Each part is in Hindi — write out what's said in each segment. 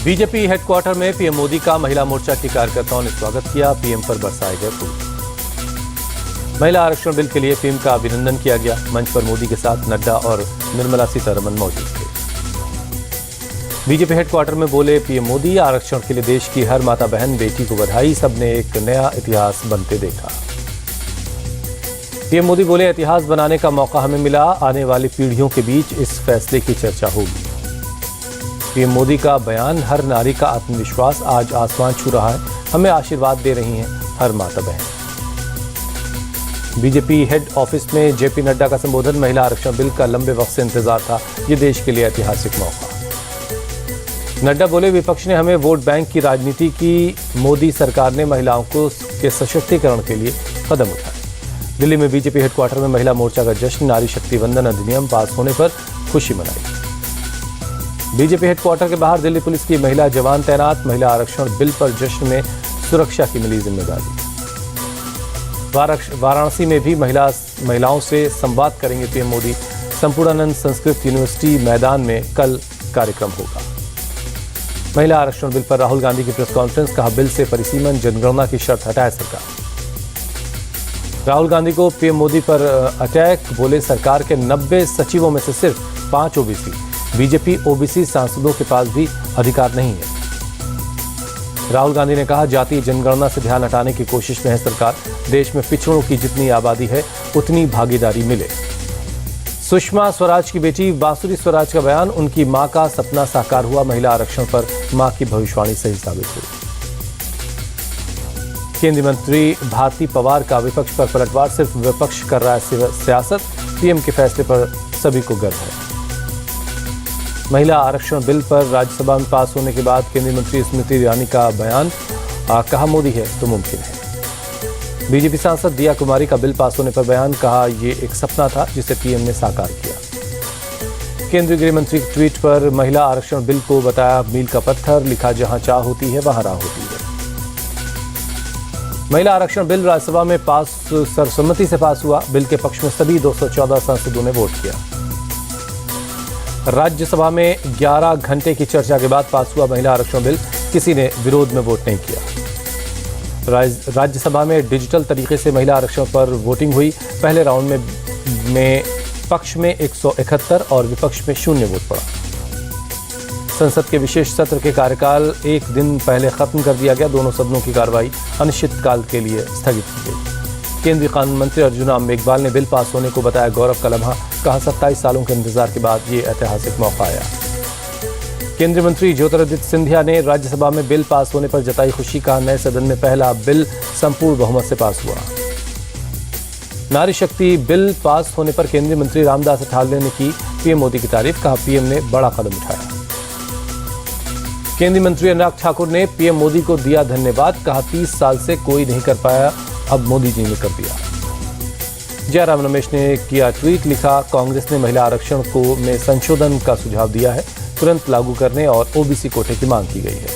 बीजेपी हेडक्वार्टर में पीएम मोदी का महिला मोर्चा के कार्यकर्ताओं ने स्वागत किया। पीएम पर बरसाए गए फूल। महिला आरक्षण बिल के लिए पीएम का अभिनंदन किया गया। मंच पर मोदी के साथ नड्डा और निर्मला सीतारमण मौजूद थे। बीजेपी हेडक्वार्टर में बोले पीएम मोदी, आरक्षण के लिए देश की हर माता बहन बेटी को बधाई। सबने एक नया इतिहास बनते देखा। पीएम मोदी बोले, इतिहास बनाने का मौका हमें मिला। आने वाली पीढ़ियों के बीच इस फैसले की चर्चा होगी। पीएम मोदी का बयान, हर नारी का आत्मविश्वास आज आसमान छू रहा है। हमें आशीर्वाद दे रही हैं हर माता बहन। बीजेपी हेड ऑफिस में जेपी नड्डा का संबोधन। महिला आरक्षण बिल का लंबे वक्त से इंतजार था। ये देश के लिए ऐतिहासिक मौका। नड्डा बोले, विपक्ष ने हमें वोट बैंक की राजनीति की। मोदी सरकार ने महिलाओं के सशक्तिकरण के लिए कदम उठाए। दिल्ली में बीजेपी हेडक्वार्टर में महिला मोर्चा का जश्न। नारी शक्ति वंदन अधिनियम पास होने पर खुशी मनाई। बीजेपी हेडक्वार्टर के बाहर दिल्ली पुलिस की महिला जवान तैनात। महिला आरक्षण बिल पर जश्न में सुरक्षा की मिली जिम्मेदारी। वाराणसी में भी महिलाओं से संवाद करेंगे पीएम मोदी। संपूर्णानंद संस्कृत यूनिवर्सिटी मैदान में कल कार्यक्रम होगा। महिला आरक्षण बिल पर राहुल गांधी की प्रेस कॉन्फ्रेंस। कहा, बिल से परिसीमन, जनगणना की शर्त हटाए सरकार। राहुल गांधी को पीएम मोदी पर अटैक। बोले, सरकार के 90 सचिवों में से सिर्फ 5 ओबीसी। बीजेपी ओबीसी सांसदों के पास भी अधिकार नहीं है। राहुल गांधी ने कहा, जातीय जनगणना से ध्यान हटाने की कोशिश में है सरकार। देश में पिछड़ों की जितनी आबादी है उतनी भागीदारी मिले। सुषमा स्वराज की बेटी बांसुरी स्वराज का बयान। उनकी मां का सपना साकार हुआ। महिला आरक्षण पर मां की भविष्यवाणी सही साबित हुई। केंद्रीय मंत्री भारती पवार का विपक्ष पर पलटवार। सिर्फ विपक्ष कर रहा है सियासत। पीएम के फैसले पर सभी को गर्व है। महिला आरक्षण बिल पर राज्यसभा में पास होने के बाद केंद्रीय मंत्री स्मृति ईरानी का बयान। कहा, मोदी है तो मुमकिन है। बीजेपी सांसद दिया कुमारी का बिल पास होने पर बयान। कहा, ये एक सपना था जिसे पीएम ने साकार किया। केंद्रीय गृह मंत्री के ट्वीट पर महिला आरक्षण बिल को बताया मील का पत्थर। लिखा, जहां चाह होती है वहां राह होती है। महिला आरक्षण बिल राज्यसभा में पास सर्वसम्मति से पास हुआ। बिल के पक्ष में सभी 214 सांसदों ने वोट किया। राज्यसभा में 11 घंटे की चर्चा के बाद पास हुआ महिला आरक्षण बिल। किसी ने विरोध में वोट नहीं किया। राज्यसभा में डिजिटल तरीके से महिला आरक्षण पर वोटिंग हुई। पहले राउंड में पक्ष में 171 और विपक्ष में 0 वोट पड़ा। संसद के विशेष सत्र के कार्यकाल एक दिन पहले खत्म कर दिया गया। दोनों सदनों की कार्रवाई अनिश्चितकाल के लिए स्थगित की गई। केंद्रीय कानून मंत्री अर्जुन राम मेघवाल ने बिल पास होने को बताया गौरव का लम्हा। कहा, 27 सालों के इंतजार के बाद ये ऐतिहासिक मौका आया। केंद्रीय मंत्री ज्योतिरादित्य सिंधिया ने राज्यसभा में बिल पास होने पर जताई खुशी। कहा, नए सदन में पहला बिल संपूर्ण बहुमत से पास हुआ। नारी शक्ति बिल पास होने पर केंद्रीय मंत्री रामदास अठावले ने की पीएम मोदी की तारीफ। कहा, पीएम ने बड़ा कदम उठाया। केंद्रीय मंत्री अनुराग ठाकुर ने पीएम मोदी को दिया धन्यवाद। कहा, 30 साल से कोई नहीं कर पाया, अब मोदी जी ने कर दिया। जयराम रमेश ने किया ट्वीट। लिखा, कांग्रेस ने महिला आरक्षण को में संशोधन का सुझाव दिया है। तुरंत लागू करने और ओबीसी कोटे की मांग की गई है।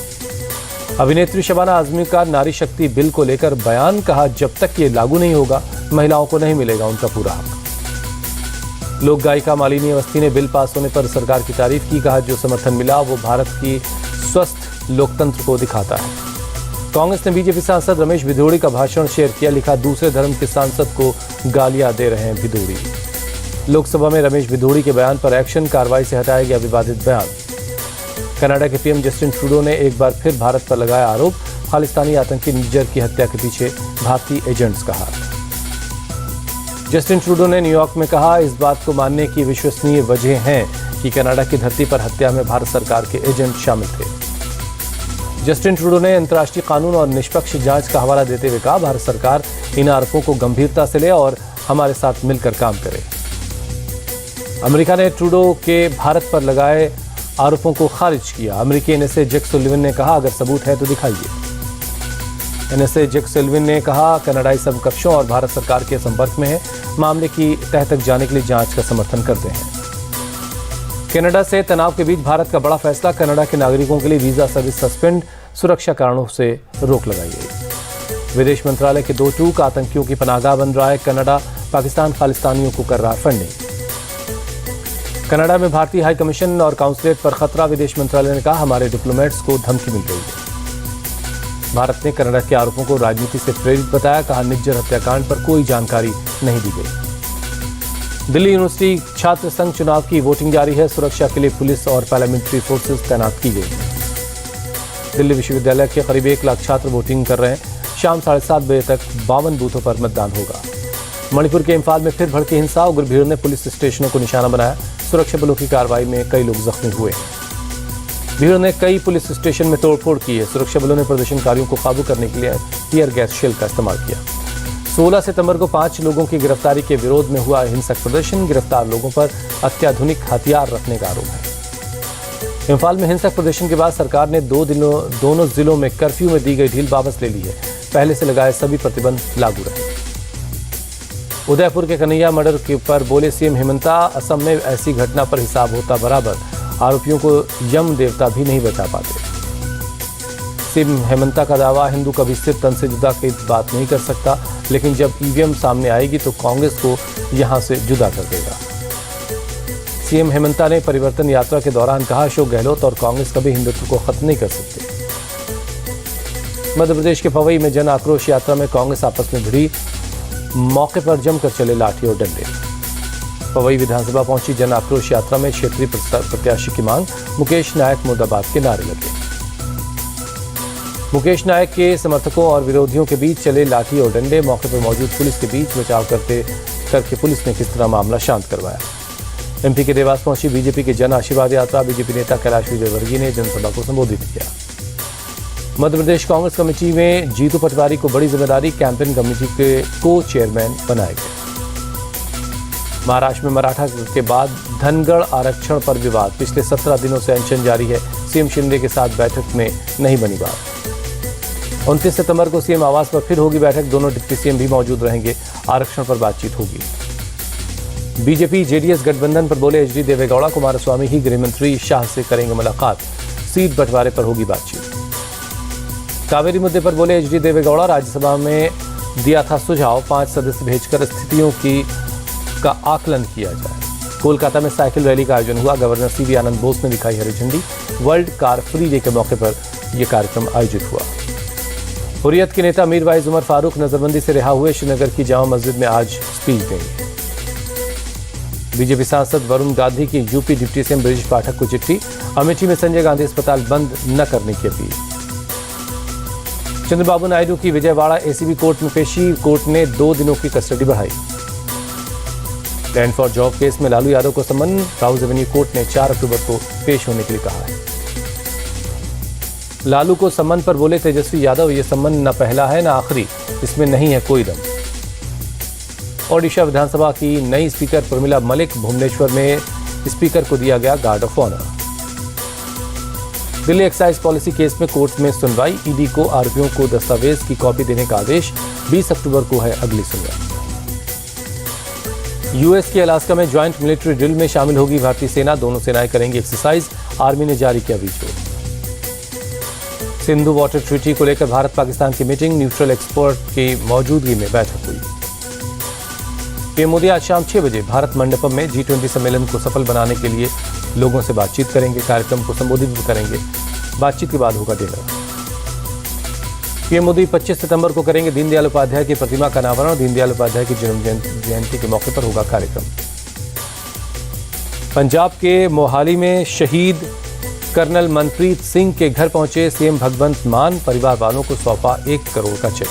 अभिनेत्री शबाना आजमी का नारी शक्ति बिल को लेकर बयान। कहा, जब तक ये लागू नहीं होगा महिलाओं को नहीं मिलेगा उनका पूरा हक। लोक गायिका मालिनी अवस्थी ने बिल पास होने पर सरकार की तारीफ की। कहा, जो समर्थन मिला वो भारत की स्वस्थ लोकतंत्र को दिखाता है। कांग्रेस ने बीजेपी सांसद रमेश भिदोड़ी का भाषण शेयर किया। लिखा, दूसरे धर्म के सांसद को गालियां दे रहे हैं भिदोड़ी। लोकसभा में रमेश भिदोड़ी के बयान पर एक्शन। कार्रवाई से हटाया गया विवादित बयान। कनाडा के पीएम जस्टिन ट्रूडो ने एक बार फिर भारत पर लगाया आरोप। खालिस्तानी आतंकी निज्जर की हत्या के पीछे भारतीय एजेंट्स का हाथ। जस्टिन ट्रूडो ने न्यूयॉर्क में कहा, इस बात को मानने की विश्वसनीय वजह है कि कनाडा की धरती पर हत्या में भारत सरकार के एजेंट शामिल थे। जस्टिन ट्रूडो ने अंतर्राष्ट्रीय कानून और निष्पक्ष जांच का हवाला देते हुए कहा, भारत सरकार इन आरोपों को गंभीरता से ले और हमारे साथ मिलकर काम करे। अमेरिका ने ट्रूडो के भारत पर लगाए आरोपों को खारिज किया। अमेरिकी एनएसए जैक सुलिवन ने कहा, अगर सबूत है तो दिखाइए। एनएसए जैक सुलिवन ने कहा, कनाडाई समकक्षों और भारत सरकार के संपर्क में है। मामले की तह तक जाने के लिए जांच का समर्थन करते हैं। कनाडा से तनाव के बीच भारत का बड़ा फैसला। कनाडा के नागरिकों के लिए वीजा सर्विस सस्पेंड। सुरक्षा कारणों से रोक लगाई गई। विदेश मंत्रालय के 2 टूक आतंकियों की पनाहगाह बन रहा है कनाडा। पाकिस्तान खालिस्तानियों को कर रहा फंडिंग। कनाडा में भारतीय हाई कमीशन और काउंसलेट पर खतरा, विदेश मंत्रालय ने कहा हमारे डिप्लोमेट्स को धमकी मिल रही है। भारत ने कनाडा के आरोपों को राजनीति से प्रेरित बताया, कहा निज्जर हत्याकांड पर कोई जानकारी नहीं दी गई। दिल्ली यूनिवर्सिटी छात्र संघ चुनाव की वोटिंग जारी है, सुरक्षा के लिए पुलिस और पैरामिलिट्री फोर्सेस तैनात की गई हैं। दिल्ली विश्वविद्यालय के करीब 1 लाख छात्र वोटिंग कर रहे हैं। शाम 7:30 बजे तक 52 बूथों पर मतदान होगा। मणिपुर के इम्फाल में फिर भड़की हिंसा, उग्र भीड़ ने पुलिस स्टेशनों को निशाना बनाया। सुरक्षा बलों की कार्रवाई में कई लोग जख्मी हुए। भीड़ ने कई पुलिस स्टेशन में तोड़फोड़ की है। सुरक्षा बलों ने प्रदर्शनकारियों को काबू करने के लिए टीयर गैस शेल का इस्तेमाल किया। 16 सितंबर को 5 लोगों की गिरफ्तारी के विरोध में हुआ हिंसक प्रदर्शन, गिरफ्तार लोगों पर अत्याधुनिक हथियार रखने का आरोप है। इम्फाल में हिंसक प्रदर्शन के बाद सरकार ने दोनों जिलों में कर्फ्यू में दी गई ढील वापस ले ली है। पहले से लगाए सभी प्रतिबंध लागू रहे। उदयपुर के कन्हैया मर्डर पर बोले सीएम हेमंता, असम में ऐसी घटना पर हिसाब होता बराबर, आरोपियों को यम देवता भी नहीं बचा पाते। सीएम हेमंता का दावा, हिंदू कभी सिर्फ तन से जुदा की बात नहीं कर सकता, लेकिन जब ईवीएम सामने आएगी तो कांग्रेस को यहां से जुदा कर देगा। सीएम हेमंता ने परिवर्तन यात्रा के दौरान कहा, अशोक गहलोत और कांग्रेस कभी हिंदुत्व को खत्म नहीं कर सकते। मध्य प्रदेश के पवई में जन आक्रोश यात्रा में कांग्रेस आपस में भिड़ी, मौके पर जमकर चले लाठी और डंडे। पवई विधानसभा पहुंची जन आक्रोश यात्रा में क्षेत्रीय प्रत्याशी की मांग, मुकेश नायक मुर्दाबाद के नारे लगे। मुकेश नायक के समर्थकों और विरोधियों के बीच चले लाठी और डंडे, मौके पर मौजूद पुलिस के बीच बचाव करके पुलिस ने किस तरह मामला शांत करवाया। एमपी के देवास पहुंची बीजेपी की जन आशीर्वाद यात्रा, बीजेपी नेता कैलाश विजयवर्गीय ने जनसभा को संबोधित किया। मध्य प्रदेश कांग्रेस कमेटी में जीतू पटवारी को बड़ी जिम्मेदारी, कैंपेन कमेटी के को चेयरमैन बनाए गए। महाराष्ट्र में मराठा के बाद धनगढ़ आरक्षण पर विवाद, पिछले 17 दिनों से अनशन जारी है। सीएम शिंदे के साथ बैठक में नहीं बनी बात। 29 सितंबर को सीएम आवास पर फिर होगी बैठक, दोनों डिप्टी सीएम भी मौजूद रहेंगे, आरक्षण पर बातचीत होगी। बीजेपी जेडीएस गठबंधन पर बोले एचडी देवेगौड़ा, कुमारस्वामी ही गृह मंत्री शाह से करेंगे मुलाकात, सीट बंटवारे पर होगी बातचीत। कावेरी मुद्दे पर बोले एचडी देवेगौड़ा, राज्यसभा में दिया था सुझाव, 5 सदस्य भेजकर स्थितियों का आकलन किया जाए। कोलकाता में साइकिल रैली का आयोजन हुआ, गवर्नर सीवी आनंद बोस ने दिखाई हरी झंडी। वर्ल्ड कार फ्री डे के मौके पर यह कार्यक्रम आयोजित हुआ। हुर्रियत के नेता मीरवाइज उमर फारूक नजरबंदी से रिहा हुए, श्रीनगर की जामा मस्जिद में आज स्पीच देंगे। बीजेपी सांसद वरुण गांधी की यूपी डिप्टी सीएम ब्रिजेश पाठक को चिट्ठी, अमेठी में संजय गांधी अस्पताल बंद न करने की अपील। चंद्रबाबू नायडू की विजयवाड़ा एसीबी कोर्ट में पेशी, कोर्ट ने 2 दिनों की कस्टडी बढ़ाई। लैंड फॉर जॉब केस में लालू यादव को समन, राउज एवेन्यू कोर्ट ने 4 अक्टूबर को पेश होने के लिए कहा है। लालू को सम्मन पर बोले तेजस्वी यादव, ये सम्मन न पहला है न आखिरी, इसमें नहीं है कोई दम। ओडिशा विधानसभा की नई स्पीकर प्रमिला मलिक, भुवनेश्वर में स्पीकर को दिया गया guard of honour. Delhi excise policy case में कोर्ट में सुनवाई, ईडी को आरोपियों को दस्तावेज की कॉपी देने का आदेश, 20 अक्टूबर को है अगली सुनवाई। यूएस के अलास्का में ज्वाइंट मिलिट्री ड्रिल में शामिल होगी भारतीय सेना, दोनों सेनाएं करेंगी एक्सरसाइज, आर्मी ने जारी किया वीडियो। सिंधु वाटर ट्रीटी को लेकर भारत पाकिस्तान की मीटिंग, न्यूट्रल एक्सपर्ट की मौजूदगी में बैठक हुई। पीएम मोदी आज शाम 6 बजे भारत मंडपम में G20 सम्मेलन को सफल बनाने के लिए लोगों से बातचीत करेंगे, कार्यक्रम को संबोधित भी करेंगे। बातचीत के बाद होगा डिनर। पीएम मोदी 25 सितंबर को करेंगे दीनदयाल उपाध्याय की प्रतिमा का अनावरण, दीनदयाल उपाध्याय की जन्म जयंती के मौके पर होगा कार्यक्रम। पंजाब के मोहाली में शहीद कर्नल मनप्रीत सिंह के घर पहुंचे सीएम भगवंत मान, परिवार वालों को सौंपा 1 करोड़ का cheque.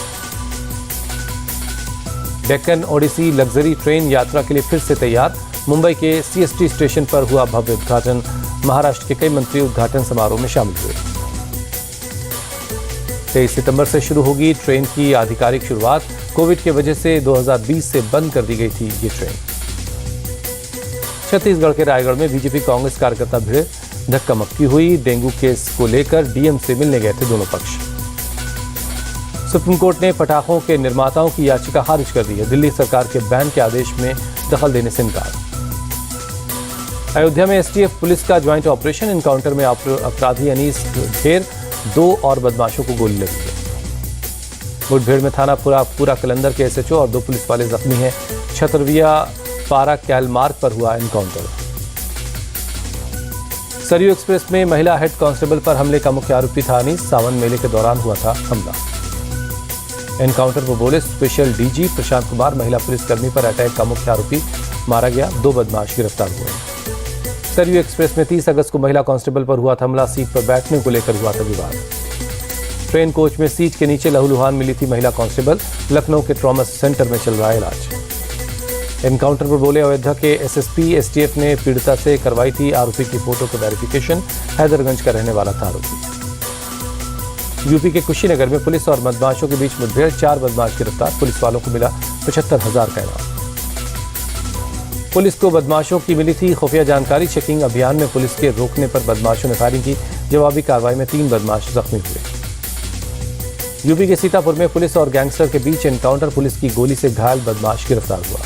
Deccan Odyssey luxury train यात्रा के लिए फिर से तैयार, मुंबई के सीएसटी स्टेशन पर हुआ भव्य उद्घाटन, महाराष्ट्र के कई मंत्री उद्घाटन समारोह में शामिल हुए। 23 सितंबर से शुरू होगी ट्रेन की आधिकारिक शुरुआत, कोविड की वजह से 2020 से बंद कर दी गई थी ये ट्रेन। छत्तीसगढ़ के रायगढ़ में बीजेपी कांग्रेस कार्यकर्ता भिड़े, धक्का मुक्की हुई, डेंगू केस को लेकर डीएम से मिलने गए थे दोनों पक्ष। सुप्रीम कोर्ट ने पटाखों के निर्माताओं की याचिका खारिज कर दी है, दिल्ली सरकार के बैन के आदेश में दखल देने से इनकार। अयोध्या में एसटीएफ पुलिस का ज्वाइंट ऑपरेशन, एनकाउंटर में अपराधी अनीस ढेर, 2 और बदमाशों को गोली लगी है। मुठभेड़ में थाना पूरा कलंदर के एसएचओ और 2 पुलिस वाले जख्मी हैं। छतरविया पारा कैल मार्ग पर हुआ एनकाउंटर। सरयू एक्सप्रेस में महिला हेड कांस्टेबल पर हमले का मुख्य आरोपी था अनीस। सावन मेले के दौरान हुआ था हमला। एनकाउंटर पर बोले स्पेशल डीजी प्रशांत कुमार। महिला पुलिसकर्मी पर अटैक का मुख्य आरोपी मारा गया। 2 बदमाश गिरफ्तार हुए। सरयू एक्सप्रेस में 30 अगस्त को महिला कांस्टेबल पर हुआ था हमला। सीट पर बैठने को लेकर हुआ था विवाद। ट्रेन कोच में सीट के नीचे लहूलुहान मिली थी महिला कांस्टेबल। लखनऊ के ट्रॉमा सेंटर में चल रहा है इलाज। एनकाउंटर पर बोले अयोध्या के एसएसपी एसटीएफ ने पीड़िता से करवाई थी आरोपी की फोटो की वेरिफिकेशन। हैदरगंज का रहने वाला था आरोपी। यूपी के कुशीनगर में पुलिस और बदमाशों के बीच मुठभेड़। 4 बदमाश गिरफ्तार। पुलिस वालों को मिला 75,000 का इनाम। पुलिस को बदमाशों की मिली थी खुफिया जानकारी। चेकिंग अभियान में पुलिस के रोकने पर बदमाशों ने फायरिंग की। जवाबी कार्रवाई में 3 बदमाश जख्मी हुए। यूपी के सीतापुर में पुलिस और गैंगस्टर के बीच एनकाउंटर। पुलिस की गोली से घायल बदमाश गिरफ्तार हुआ।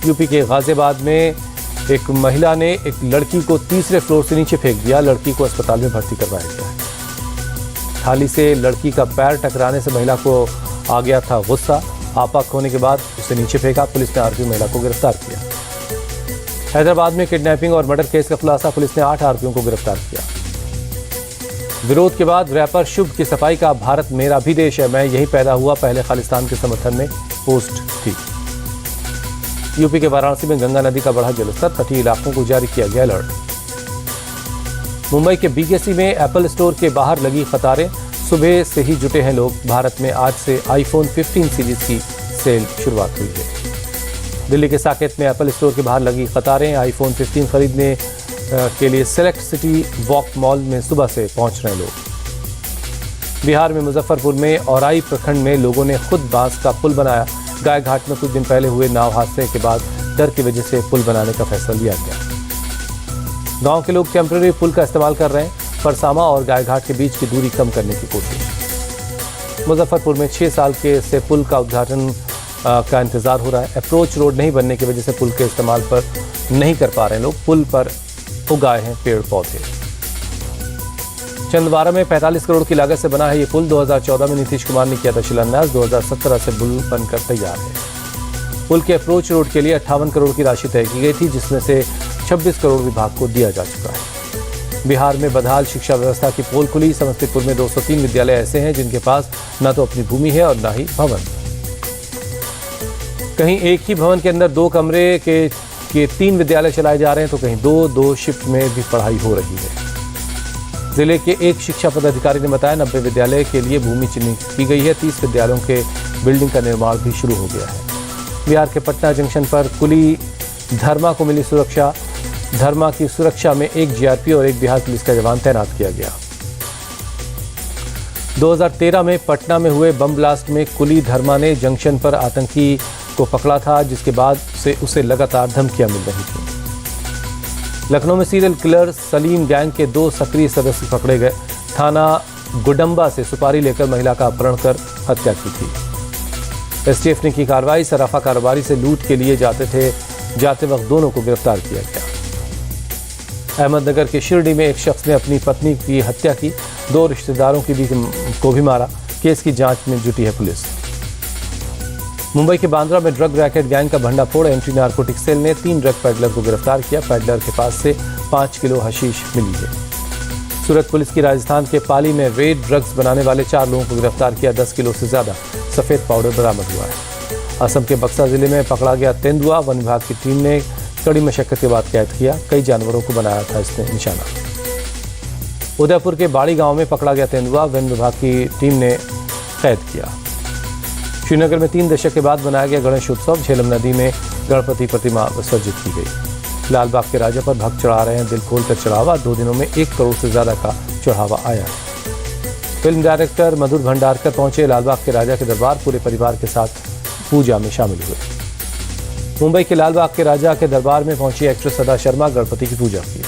यूपी के गाजियाबाद में एक महिला ने एक लड़की को तीसरे फ्लोर से नीचे फेंक दिया। लड़की को अस्पताल में भर्ती करवाया गया। थाली से लड़की का पैर टकराने से महिला को आ गया था गुस्सा। आपा खोने के बाद उसे नीचे फेंका। पुलिस ने आरोपी महिला को गिरफ्तार किया। हैदराबाद में किडनैपिंग और मर्डर केस का खुलासा। पुलिस ने 8 आरोपियों को गिरफ्तार किया। विरोध के बाद रैपर शुभ की सफाई का भारत मेरा भी देश है, मैं यहीं पैदा हुआ, पहले खालिस्तान के समर्थन में पोस्ट थी। यूपी के वाराणसी में गंगा नदी का बढ़ा जलस्तर। तटीय इलाकों को जारी किया गया अलर्ट। मुंबई के बीकेसी में एप्पल स्टोर के बाहर लगी कतारें। सुबह से ही जुटे हैं लोग। भारत में आज से आईफोन 15 सीरीज की सेल शुरुआत हुई है। दिल्ली के साकेत में एप्पल स्टोर के बाहर लगी कतारें। आईफोन 15 खरीदने के लिए सेलेक्ट सिटी वॉक मॉल में सुबह से पहुंच रहे लोग। बिहार में मुजफ्फरपुर में औराई प्रखंड में लोगों ने खुद बांस का पुल बनाया। गाय घाट में कुछ दिन पहले हुए नाव हादसे के बाद डर की वजह से पुल बनाने का फैसला लिया गया। गांव के लोग टेम्पररी पुल का इस्तेमाल कर रहे हैं। परसामा और गायघाट के बीच की दूरी कम करने की कोशिश। मुजफ्फरपुर में 6 साल के से पुल का उद्घाटन का इंतजार हो रहा है। अप्रोच रोड नहीं बनने की वजह से पुल के इस्तेमाल पर नहीं कर पा रहे हैं लोग। पुल पर उगाए हैं पेड़ पौधे। छिंदवाड़ा में 45 करोड़ की लागत से बना है ये पुल। 2014 में नीतीश कुमार ने किया था शिलान्यास। 2017 से पुल बनकर तैयार है। पुल के अप्रोच रोड के लिए 58 करोड़ की राशि तय की गई थी, जिसमें से 26 करोड़ विभाग को दिया जा चुका है। बिहार में बदहाल शिक्षा व्यवस्था की पोल खुली। समस्तीपुर में 203 विद्यालय ऐसे हैं जिनके पास न तो अपनी भूमि है और न ही भवन। कहीं एक ही भवन के अंदर 2 कमरे के 3 विद्यालय चलाए जा रहे हैं, तो कहीं 2 शिफ्ट में भी पढ़ाई हो रही है। जिले के एक शिक्षा पदाधिकारी ने बताया 90 विद्यालय के लिए भूमि चिन्हित की गई है। 30 विद्यालयों के बिल्डिंग का निर्माण भी शुरू हो गया है। बिहार के पटना जंक्शन पर कुली धर्मा को मिली सुरक्षा। धर्मा की सुरक्षा में 1 जीआरपी और 1 बिहार पुलिस का जवान तैनात किया गया। 2013 में पटना में हुए बम ब्लास्ट में कुली धर्मा ने जंक्शन पर आतंकी को पकड़ा था, जिसके बाद से उसे लगातार धमकियां मिल रही थी। लखनऊ में सीरियल किलर सलीम गैंग के 2 सक्रिय सदस्य पकड़े गए। थाना गुडम्बा से सुपारी लेकर महिला का अपहरण कर हत्या की थी। एसटीएफ ने की कार्रवाई। सराफा कारोबारी से लूट के लिए जाते वक्त दोनों को गिरफ्तार किया गया। अहमदनगर के शिरडी में एक शख्स ने अपनी पत्नी की हत्या की। 2 रिश्तेदारों को भी मारा। केस की जांच में जुटी है पुलिस। मुंबई के बांद्रा में ड्रग रैकेट गैंग का भंडाफोड़। एंटी नार्कोटिक सेल ने 3 ड्रग पैडलर को गिरफ्तार किया। पैडलर के पास से 5 किलो हशीश मिली है। सूरत पुलिस की राजस्थान के पाली में रेड ड्रग्स बनाने वाले 4 लोगों को गिरफ्तार किया। 10 किलो से ज्यादा सफेद पाउडर बरामद हुआ है। असम के बक्सा जिले में पकड़ा गया तेंदुआ। वन विभाग की टीम ने कड़ी मशक्कत के बाद कैद किया। कई जानवरों को बनाया था इसने निशाना। उदयपुर के बाड़ी गांव में पकड़ा गया तेंदुआ। वन विभाग की टीम ने कैद किया। श्रीनगर में 3 दशक के बाद बनाया गया गणेश उत्सव। झेलम नदी में गणपति प्रतिमा विसर्जित की गई। लालबाग के राजा पर भक्त चढ़ा रहे हैं दिल खोलकर चढ़ावा। 2 दिनों में 1 करोड़ से ज्यादा का चढ़ावा आया। फिल्म डायरेक्टर मधुर भंडारकर पहुंचे लालबाग के राजा के दरबार। पूरे परिवार के साथ पूजा में शामिल हुए। मुंबई के लालबाग के राजा के दरबार में पहुंची एक्ट्रेस अदा शर्मा। गणपति की पूजा की।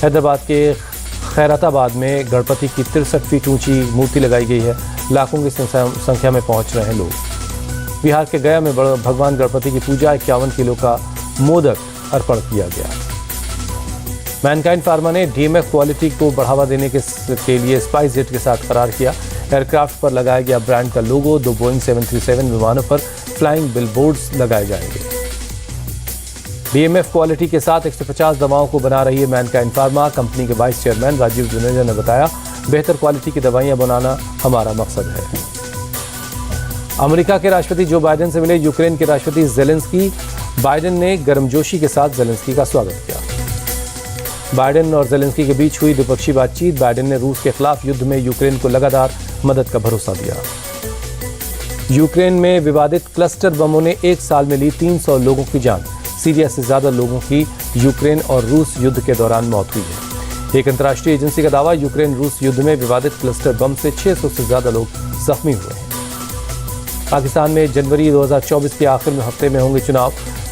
हैदराबाद के खैरताबाद में गणपति की 63 फीट ऊंची मूर्ति लगाई गई है। लाखों की संख्या में पहुंच रहे हैं लोग। बिहार के गया में भगवान गणपति की पूजा। 51 किलो का मोदक अर्पण किया गया। मैनकाइंड फार्मा ने डीएमएफ क्वालिटी को बढ़ावा देने के लिए स्पाइस जेट के साथ करार किया। एयरक्राफ्ट पर लगाया गया ब्रांड का लोगो। 2 बोइंग 737 विमानों पर फ्लाइंग बिलबोर्ड्स लगाए जाएंगे। BMF क्वालिटी के साथ 150 दवाओं को बना रही है मैनकाइंड फार्मा। कंपनी के वाइस चेयरमैन राजीव जुनेजा ने बताया, बेहतर क्वालिटी की दवाइयां बनाना हमारा मकसद है। अमेरिका के राष्ट्रपति जो बाइडेन से मिले यूक्रेन के राष्ट्रपति जेलेंस्की। बाइडेन ने गर्मजोशी के साथ जेलेंस्की का स्वागत किया। बाइडेन और जेलेंस्की के बीच हुई द्विपक्षीय बातचीत। बाइडेन ने रूस के खिलाफ युद्ध में यूक्रेन को लगातार मदद का भरोसा दिया। यूक्रेन में विवादित क्लस्टर बमों ने एक साल में ली 300 लोगों की जान। सीरिया से ज्यादा लोगों की यूक्रेन और रूस युद्ध के दौरान मौत हुई है। एक अंतर्राष्ट्रीय एजेंसी का दावा, यूक्रेन रूस युद्ध में विवादित क्लस्टर बम से 600 से ज्यादा लोग जख्मी हुए हैं। पाकिस्तान में जनवरी 2024 के आखिर में हफ्ते में होंगे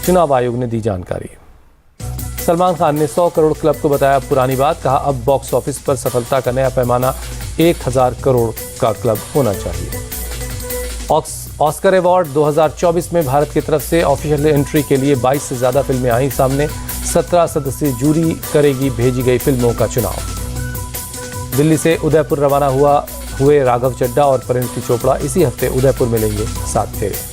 चुनाव आयोग ने दी जानकारी। सलमान खान ने 100 करोड़ क्लब को बताया पुरानी बात। कहा, अब बॉक्स ऑफिस पर सफलता का नया पैमाना 1000 करोड़ का क्लब होना चाहिए। ऑस्कर अवार्ड 2024 में भारत की तरफ से ऑफिशियल एंट्री के लिए 22 से ज्यादा फिल्में आई सामने। 17 सदस्यीय जूरी करेगी भेजी गई फिल्मों का चुनाव। दिल्ली से उदयपुर रवाना हुए राघव चड्ढा और परिणीति चोपड़ा इसी हफ्ते उदयपुर में लेंगे 7 फेरे।